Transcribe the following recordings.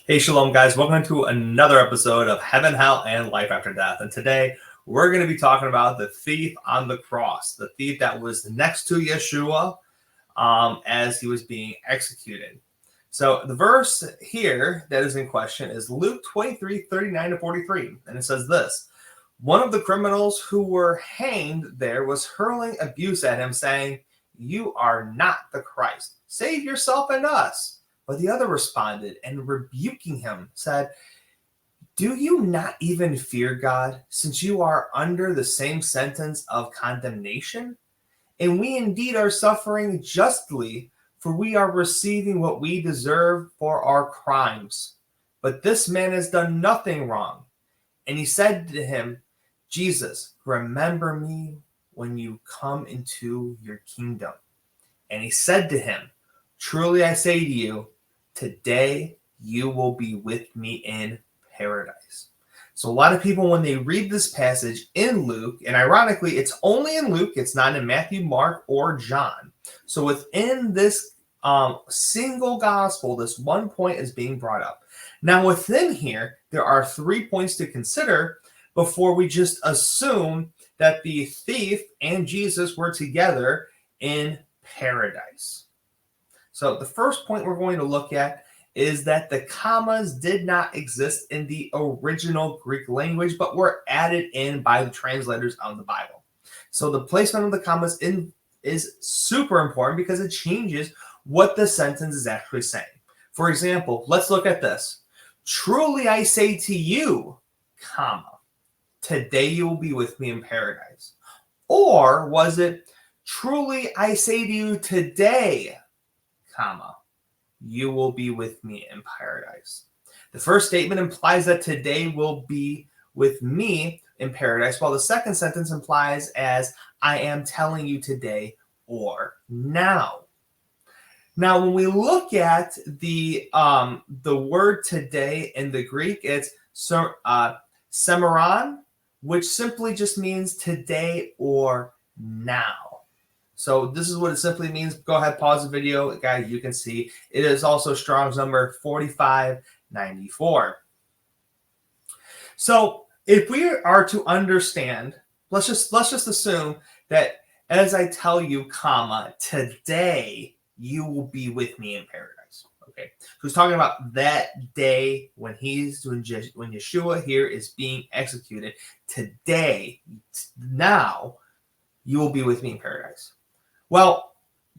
Hey, Shalom, guys. Welcome to another episode of Heaven, Hell, and Life After Death. And today we're going to be talking about the thief on the cross, the thief that was next to Yeshua as he was being executed. So the verse here that is in question is Luke 23, 39 to 43. And it says this: one of the criminals who were hanged there was hurling abuse at him, saying, "You are not the Christ. Save yourself and us." But the other responded and rebuking him said, "Do you not even fear God, since you are under the same sentence of condemnation? And we indeed are suffering justly, for we are receiving what we deserve for our crimes. But this man has done nothing wrong." And he said to him, "Jesus, remember me when you come into your kingdom." And he said to him, "Truly I say to you, today you will be with me in paradise." So a lot of people, when they read this passage in Luke, and ironically, it's only in Luke, it's not in Matthew, Mark, or John. So within this single gospel, this one point is being brought up. Now within here, there are 3 points to consider before we just assume that the thief and Jesus were together in paradise. So the first point we're going to look at is that the commas did not exist in the original Greek language, but were added in by the translators of the Bible. So the placement of the commas is super important because it changes what the sentence is actually saying. For example, let's look at this. "Truly I say to you, comma, today you will be with me in paradise." Or was it, "Truly I say to you today, comma, you will be with me in paradise"? The first statement implies that today will be with me in paradise, while the second sentence implies as I am telling you today or now. Now, when we look at the word today in the Greek, it's semeron, which simply just means today or now. So this is what it simply means. Go ahead, pause the video, guys. You can see it is also Strong's number 4594. So if we are to understand, let's just assume that as I tell you, comma, today you will be with me in paradise. Okay, so he's talking about that day when Yeshua here is being executed. Today, now, you will be with me in paradise. Well,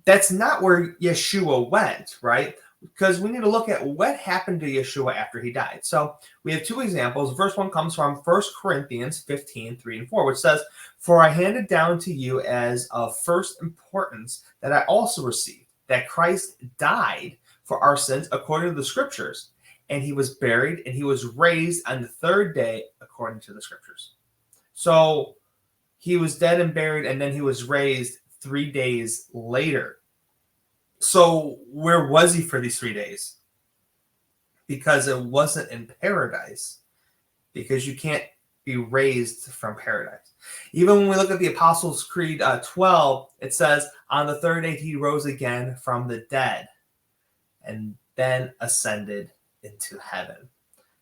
that's not where Yeshua went, right? Because we need to look at what happened to Yeshua after he died. So we have two examples. The first one comes from 1 Corinthians 15, 3 and 4, which says, "For I handed down to you as of first importance that I also received, that Christ died for our sins according to the scriptures, and he was buried, and he was raised on the third day according to the scriptures." So he was dead and buried, and then he was raised 3 days later. So where was he for these 3 days? Because it wasn't in paradise, because you can't be raised from paradise. Even when we look at the Apostles' Creed 12, it says, "On the third day he rose again from the dead and then ascended into heaven."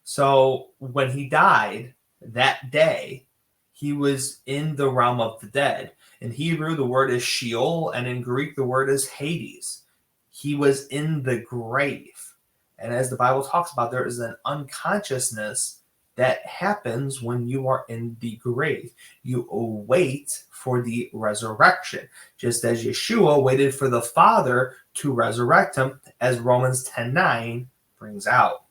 So when he died that day, he was in the realm of the dead. In Hebrew, the word is Sheol, and in Greek, the word is Hades. He was in the grave. And as the Bible talks about, there is an unconsciousness that happens when you are in the grave. You await for the resurrection, just as Yeshua waited for the Father to resurrect him, as Romans 10:9 brings out.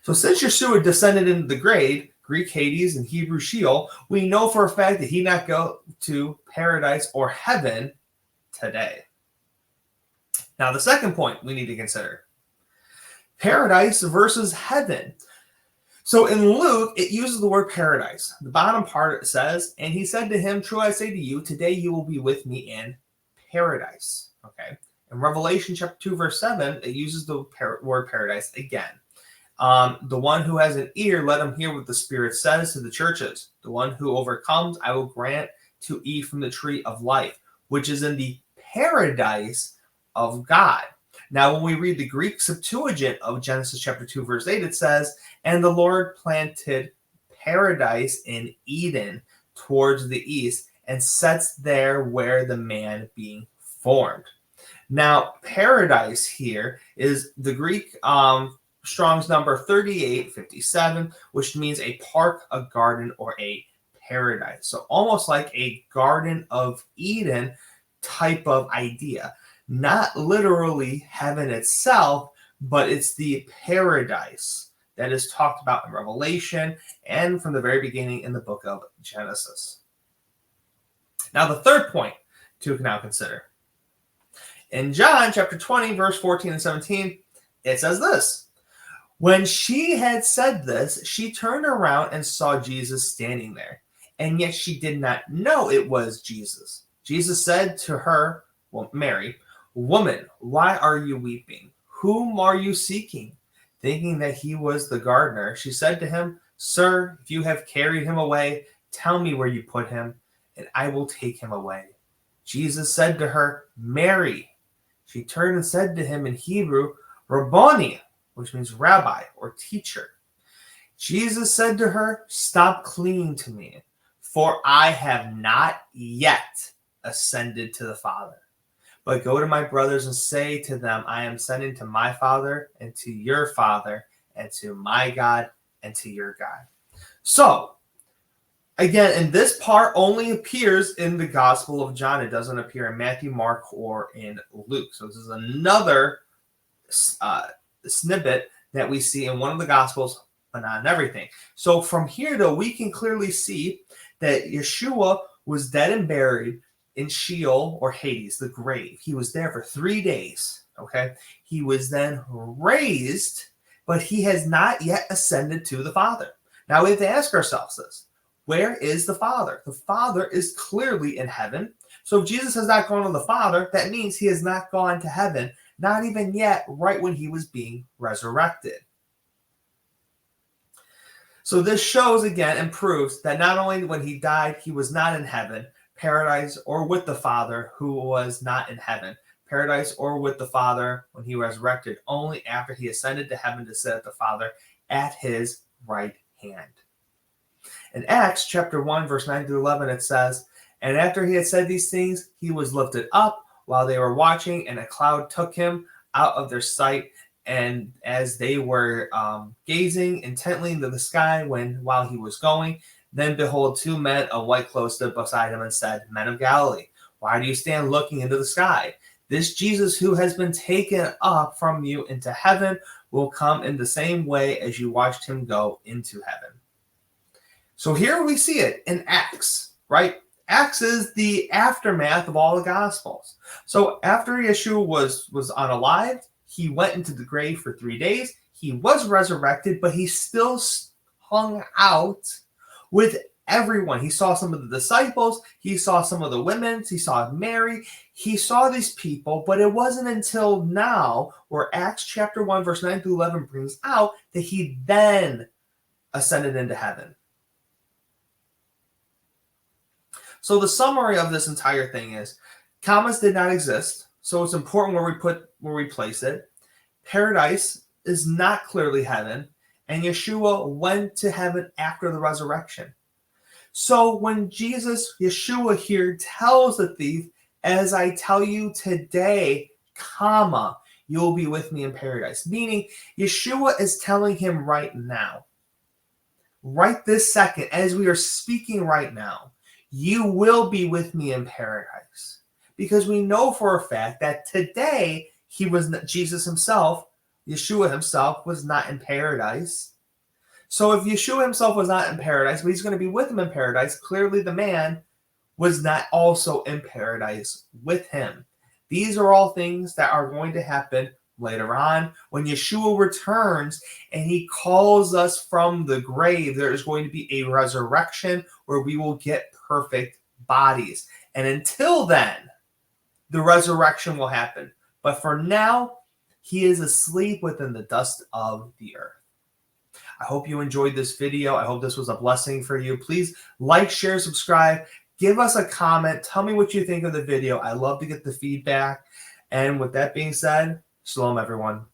So since Yeshua descended into the grave, Greek Hades and Hebrew Sheol, we know for a fact that he did not go to paradise or heaven today. Now, the second point we need to consider: paradise versus heaven. So in Luke, it uses the word paradise. The bottom part, it says, "And he said to him, 'True I say to you, today you will be with me in paradise.'" Okay. In Revelation chapter 2, verse 7, it uses the word paradise again. "The one who has an ear, let him hear what the Spirit says to the churches. The one who overcomes, I will grant to eat from the tree of life, which is in the paradise of God." Now, when we read the Greek Septuagint of Genesis chapter 2, verse 8, it says, "And the Lord planted paradise in Eden towards the east, and sets there where the man being formed." Now, paradise here is the Greek Strong's number 3857, which means a park, a garden, or a paradise. So almost like a Garden of Eden type of idea. Not literally heaven itself, but it's the paradise that is talked about in Revelation and from the very beginning in the book of Genesis. Now, the third point to now consider. In John chapter 20, verse 14 and 17, it says this: "When she had said this, she turned around and saw Jesus standing there, and yet she did not know it was Jesus. Jesus said to her," well, Mary, "Woman, why are you weeping? Whom are you seeking?" Thinking that he was the gardener, she said to him, "Sir, if you have carried him away, tell me where you put him, and I will take him away." Jesus said to her, "Mary." She turned and said to him in Hebrew, "Rabboni," which means rabbi or teacher. Jesus said to her, "Stop clinging to me, for I have not yet ascended to the Father. But go to my brothers and say to them, I am ascending to my Father and to your Father and to my God and to your God." So, again, and this part only appears in the Gospel of John. It doesn't appear in Matthew, Mark, or in Luke. So this is another snippet that we see in one of the Gospels, but not in everything. So from here, though, we can clearly see that Yeshua was dead and buried in Sheol or Hades, the grave. He was there for 3 days. Okay, he was then raised, but he has not yet ascended to the Father. Now we have to ask ourselves this: where is the Father? The Father is clearly in heaven. So if Jesus has not gone to the Father, that means he has not gone to heaven, not even yet, right when he was being resurrected. So this shows again and proves that not only when he died, he was not in heaven, paradise, or with the Father who was not in heaven, paradise, or with the Father when he resurrected, only after he ascended to heaven to sit at the Father at his right hand. In Acts chapter 1, verse 9 through 11, it says, "And after he had said these things, he was lifted up while they were watching, and a cloud took him out of their sight. And as they were gazing intently into the sky while he was going, then behold, two men of white clothes stood beside him and said, 'Men of Galilee, why do you stand looking into the sky? This Jesus who has been taken up from you into heaven will come in the same way as you watched him go into heaven.'" So here we see it in Acts, right? Acts is the aftermath of all the Gospels. So after Yeshua was unalived, he went into the grave for 3 days. He was resurrected, but he still hung out with everyone. He saw some of the disciples. He saw some of the women. He saw Mary. He saw these people, but it wasn't until now where Acts chapter 1, verse 9 through 11 brings out that he then ascended into heaven. So the summary of this entire thing is commas did not exist. So it's important where we place it. Paradise is not clearly heaven, and Yeshua went to heaven after the resurrection. So when Yeshua here tells the thief, "As I tell you today, comma, you'll be with me in paradise," meaning Yeshua is telling him right now, right this second, as we are speaking right now, you will be with me in paradise. Because we know for a fact that today Jesus himself, Yeshua himself, was not in paradise. So if Yeshua himself was not in paradise, but he's going to be with him in paradise, clearly the man was not also in paradise with him. These are all things that are going to happen later on when Yeshua returns and he calls us from the grave. There is going to be a resurrection where we will get perfect bodies. And until then, the resurrection will happen. But for now, he is asleep within the dust of the earth. I hope you enjoyed this video. I hope this was a blessing for you. Please like, share, subscribe. Give us a comment. Tell me what you think of the video. I love to get the feedback. And with that being said, Shalom, everyone.